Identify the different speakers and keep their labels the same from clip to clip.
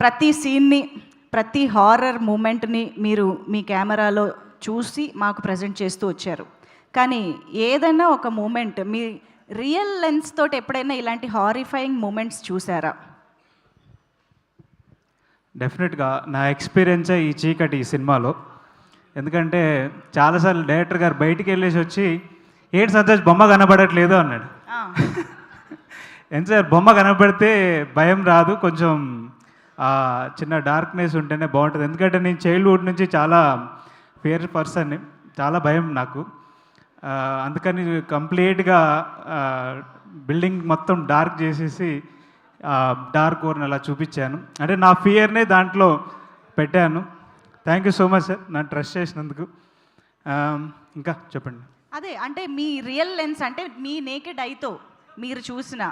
Speaker 1: ప్రతి సీన్ని, ప్రతి హారర్ మూమెంట్ని మీరు మీ కెమెరాలో చూసి మాకు ప్రజెంట్ చేస్తూ వచ్చారు. కానీ ఏదైనా ఒక మూమెంట్ మీ రియల్ లెన్స్ తోటి ఎప్పుడైనా ఇలాంటి హారిఫైయింగ్ మూమెంట్స్ చూసారా?
Speaker 2: డెఫినెట్గా నా ఎక్స్పీరియన్సే ఈ చీకటి ఈ సినిమాలో. ఎందుకంటే చాలాసార్లు డైరెక్టర్ గారు బయటికి వెళ్ళేసి వచ్చి ఏంటి సంతోష్ బొమ్మ కనబడట్లేదు అన్నాడు. ఎంత సార్ బొమ్మ కనబడితే భయం రాదు, కొంచెం చిన్న డార్క్నెస్ ఉంటేనే బాగుంటుంది. ఎందుకంటే నేను చైల్డ్హుడ్ నుంచి చాలా ఫియర్ పర్సన్ని, చాలా భయం నాకు. అందుకని కంప్లీట్గా బిల్డింగ్ మొత్తం డార్క్ చేసేసి డార్క్ ఓర్ని అలా చూపించాను. అంటే నా ఫియర్నే దాంట్లో పెట్టాను. Thank you so much sir నన్ను ట్రస్ట్ చేసినందుకు. ఇంకా చెప్పండి.
Speaker 1: అదే అంటే మీ రియల్ లెన్స్ అంటే మీ నేకెడ్ ఐతో మీరు చూసిన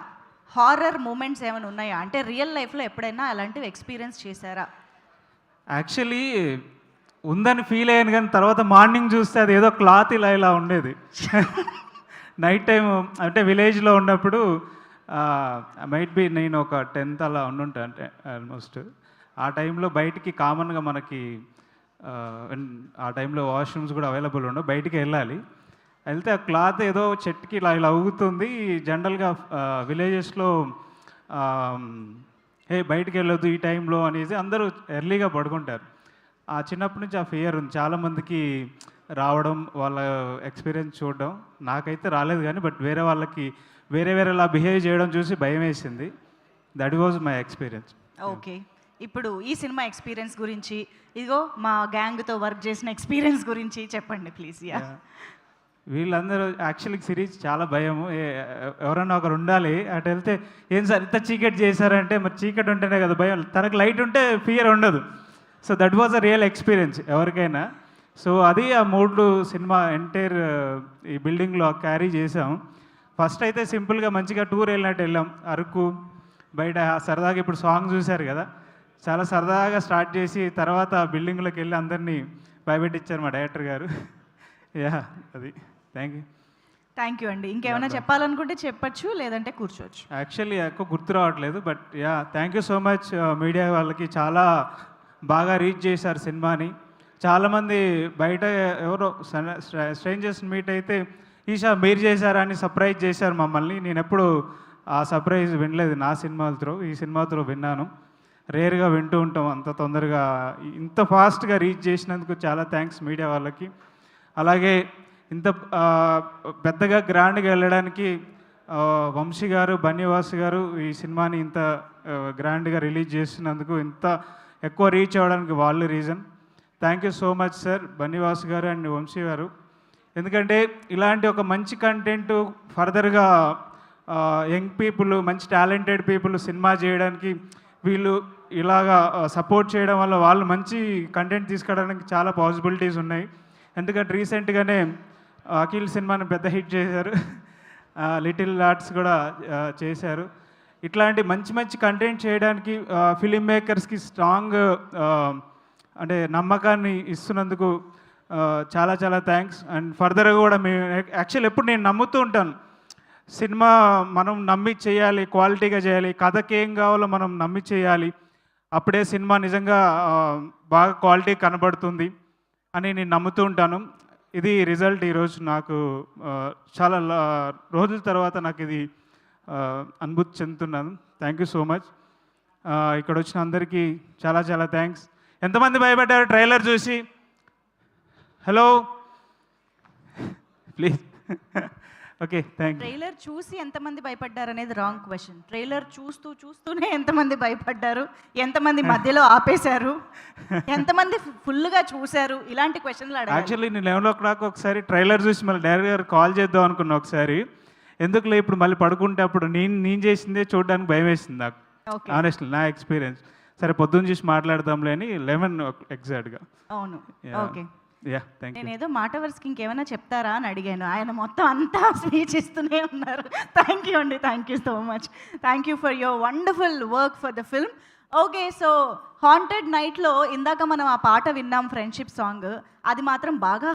Speaker 1: హారర్ మూమెంట్స్ ఏమైనా ఉన్నాయా? అంటే రియల్ లైఫ్లో ఎప్పుడైనా అలాంటివి ఎక్స్పీరియన్స్ చేశారా?
Speaker 2: యాక్చువల్లీ ఉందని ఫీల్ అయ్యాను, కానీ తర్వాత మార్నింగ్ చూస్తే అది ఏదో క్లాత్ ఇలా ఉండేది. నైట్ టైం అంటే విలేజ్లో ఉన్నప్పుడు మైట్ బి నేను ఒక 10th అలా ఉండుంటా, అంటే ఆల్మోస్ట్ ఆ టైంలో బయటికి కామన్గా మనకి ఆ టైంలో వాష్రూమ్స్ కూడా అవైలబుల్ ఉండవు, బయటికి వెళ్ళాలి. వెళ్తే ఆ క్లాత్ ఏదో చెట్టుకి ఇలా ఊగుతుంది. జనరల్గా విలేజెస్లో బయటికి వెళ్ళొద్దు ఈ టైంలో అనేసి అందరూ ఎర్లీగా పడుకుంటారు. ఆ చిన్నప్పటి నుంచి ఆ ఫియర్ ఉంది చాలామందికి రావడం, వాళ్ళ ఎక్స్పీరియన్స్ చూడడం. నాకైతే రాలేదు కానీ బట్ వేరే వాళ్ళకి వేరేలా బిహేవ్ చేయడం చూసి భయం వేసింది. That was my experience.
Speaker 1: Okay, ఇప్పుడు ఈ సినిమా ఎక్స్పీరియన్స్ గురించి, ఇదిగో మా గ్యాంగ్తో వర్క్ చేసిన ఎక్స్పీరియన్స్ గురించి చెప్పండి ప్లీజ్.
Speaker 2: వీళ్ళందరూ యాక్చువల్లీ సిరీస్ చాలా భయము, ఎవరన్నా ఒకరు ఉండాలి. అటు వెళ్తే ఏం సార్ ఇంత చీకటి చేశారంటే, మరి చీకటి ఉంటేనే కదా భయం, తనకు లైట్ ఉంటే ఫియర్ ఉండదు. So that was a real experience ఎవరికైనా. సో అది ఆ మూడు సినిమా ఎంటైర్ ఈ బిల్డింగ్లో క్యారీ చేసాం. ఫస్ట్ అయితే సింపుల్గా మంచిగా టూర్ వెళ్ళినట్టు వెళ్ళాం, అరకు బయట సరదాగా. ఇప్పుడు సాంగ్ చూశారు కదా, చాలా సరదాగా స్టార్ట్ చేసి తర్వాత బిల్డింగ్లోకి వెళ్ళి అందరినీ భయపెట్టించారు మా డైరెక్టర్ గారు. అది థ్యాంక్ యూ
Speaker 1: అండి. ఇంకేమైనా చెప్పాలనుకుంటే చెప్పచ్చు, లేదంటే కూర్చోవచ్చు.
Speaker 2: యాక్చువల్లీ ఎక్కువ గుర్తు రావట్లేదు, but thank you so much media వాళ్ళకి. చాలా బాగా రీచ్ చేశారు సినిమాని. చాలామంది బయట ఎవరో స్ట్రేంజర్స్ మీట్ అయితే ఈషా మీరు చేశారా అని సర్ప్రైజ్ చేశారు మమ్మల్ని. నేను ఎప్పుడు ఆ సర్ప్రైజ్ వినలేదు నా సినిమాలతో, ఈ సినిమాతో విన్నాను. రేర్గా వింటూ ఉంటాం, అంత తొందరగా ఇంత ఫాస్ట్గా రీచ్ చేసినందుకు చాలా థ్యాంక్స్ మీడియా వాళ్ళకి. అలాగే ఇంత పెద్దగా గ్రాండ్గా వెళ్ళడానికి వంశీ గారు, బన్నీవాస్ గారు ఈ సినిమాని ఇంత గ్రాండ్గా రిలీజ్ చేసినందుకు, ఇంత ఎక్కువ రీచ్ అవ్వడానికి వాళ్ళు reason. Thank you so much sir, Bunny Vas గారు అండ్ వంశీ గారు. ఎందుకంటే ఇలాంటి ఒక మంచి కంటెంట్ ఫర్దర్గా యంగ్ పీపుల్, మంచి టాలెంటెడ్ పీపుల్ సినిమా చేయడానికి వీళ్ళు ఇలాగా సపోర్ట్ చేయడం వల్ల వాళ్ళు మంచి కంటెంట్ తీసుకోవడానికి చాలా పాసిబిలిటీస్ ఉన్నాయి. ఎందుకంటే రీసెంట్గానే అఖిల్ సినిమాని పెద్ద హిట్ చేశారు, లిటిల్ ఆర్ట్స్ కూడా చేశారు. ఇట్లాంటి మంచి కంటెంట్ చేయడానికి ఫిలిం మేకర్స్కి స్ట్రాంగ్ అంటే నమ్మకాన్ని ఇస్తున్నందుకు చాలా థ్యాంక్స్. అండ్ ఫర్దర్గా కూడా మేము యాక్చువల్ ఎప్పుడు నేను నమ్ముతూ ఉంటాను, సినిమా మనం నమ్మి చేయాలి, క్వాలిటీగా చేయాలి, కథకి ఏం కావాలో మనం నమ్మి చేయాలి, అప్పుడే సినిమా నిజంగా బాగా క్వాలిటీ కనబడుతుంది అని నేను నమ్ముతూ ఉంటాను. ఇది రిజల్ట్ ఈరోజు నాకు చాలా రోజుల తర్వాత నాకు ఇది అనుభూతి చెందుతున్నాను. Thank you so much. ఇక్కడ వచ్చిన అందరికీ చాలా థ్యాంక్స్. ఎంతమంది భయపడ్డారు ట్రైలర్ చూసి? Hello please. Okay thank you.
Speaker 1: Trailer చూసి ఎంతమంది భయపడ్డారు అనేది రాంగ్ క్వశ్చన్. ట్రైలర్ చూస్తూనే ఎంతమంది భయపడ్డారు, ఎంతమంది మధ్యలో ఆపేశారు, ఎంతమంది ఫుల్గా చూశారు, ఇలాంటి క్వశ్చన్లు అడగాలి.
Speaker 2: యాక్చువల్లీ నేను 11 o'clock ఒకసారి ట్రైలర్ చూసి మళ్ళీ డైరెక్టర్ గారు కాల్ చేద్దాం అనుకున్నా ఒకసారి. ఎందుకులే ఇప్పుడు మళ్ళీ పడుకుంటే అప్పుడు నేను చేసిందే చూడడానికి భయం వేసింది నాకు, ఆనెస్ట్లీ నా ఎక్స్పీరియన్స్. సరే పొద్దున్న చూసి మాట్లాడదాంలే అని 11 ఎగ్జాక్ట్గా.
Speaker 1: అవును, ఓకే.
Speaker 2: నేను
Speaker 1: ఏదో మాట వరుసకి ఇంకేమైనా చెప్తారా అని అడిగాను, ఆయన మొత్తం అంతా స్పీచ్ ఇస్తూనే ఉన్నారు. థ్యాంక్ యూ అండి, thank you so much. Thank you for your wonderful work for the film. Okay, so haunted నైట్లో ఇందాక మనం ఆ పాట విన్నాం, ఫ్రెండ్షిప్ సాంగ్. అది మాత్రం బాగా